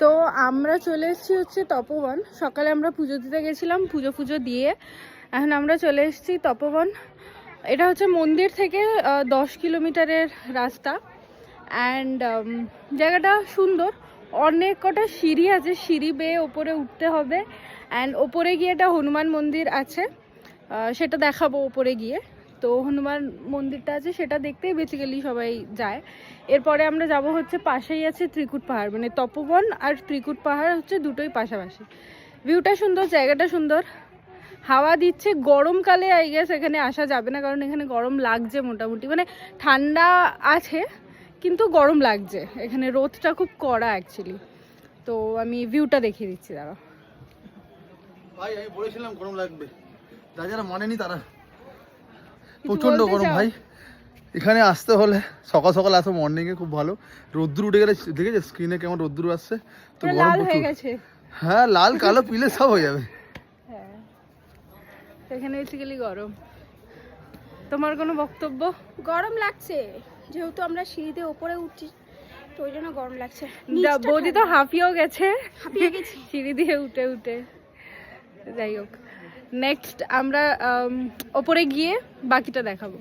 তো আমরা চলে এসেছি হচ্ছে তপবন। সকালে আমরা পুজো দিতে গেছিলাম, পুজো দিয়ে এখন আমরা চলে এসেছি তপবন। এটা হচ্ছে মন্দির থেকে 10 কিলোমিটারের রাস্তা। অ্যান্ড জায়গাটা সুন্দর, অনেক কটা সিঁড়ি আছে, সিঁড়ি বেয়ে ওপরে উঠতে হবে। অ্যান্ড ওপরে গিয়ে একটা হনুমান মন্দির আছে, সেটা দেখাবো ওপরে গিয়ে। তো হনুমান মন্দিরটা আছে, সেটা দেখতেই বেসিক্যালি সবাই যায়। এরপরে আমরা যাব হচ্ছে পাশেই আছে ত্রিকুট পাহাড়, মানে তপবন আর ত্রিকুট পাহাড় হচ্ছে দুটোই পাশাপাশি। ভিউটা সুন্দর, জায়গাটা সুন্দর, হাওয়া দিচ্ছে। গরমকালে আই গেস এখানে আসা যাবে না, কারণ এখানে গরম লাগছে মোটামুটি, মানে ঠান্ডা আছে কিন্তু গরম লাগছে। এখানে রোদটা খুব কড়া অ্যাকচুয়ালি। তো আমি ভিউটা দেখিয়ে দিচ্ছি, দাঁড়াও। ভাই আমি বলেছিলাম গরম লাগবে, যারা মানেনি তারা। প্রচন্ড গরম ভাই, এখানে আসতে হলে সকাল সকাল আসো, মর্নিং এ খুব ভালো। রোদ্দুর উঠে গেলে দেখেছো স্ক্রিনে কেমন রোদ্দুর আসছে, তো গরম হয়ে গেছে। হ্যাঁ, লাল কালো পিলে সব হয়ে যাবে। হ্যাঁ, এখানে বেসিক্যালি গরম। তোমার কোনো বক্তব্য? গরম লাগছে, যেহেতু আমরা সিঁড়িতে ওপরে উঠছি তো ওই জন্য গরম লাগছে। বৌদি তো হাঁপিয়েও গেছে হাঁপিয়ে গেছি সিঁড়ি দিয়ে উঠে উঠে। যাই হোক, নেক্সট আমরা ওপরে গিয়ে বাকিটা দেখাবো।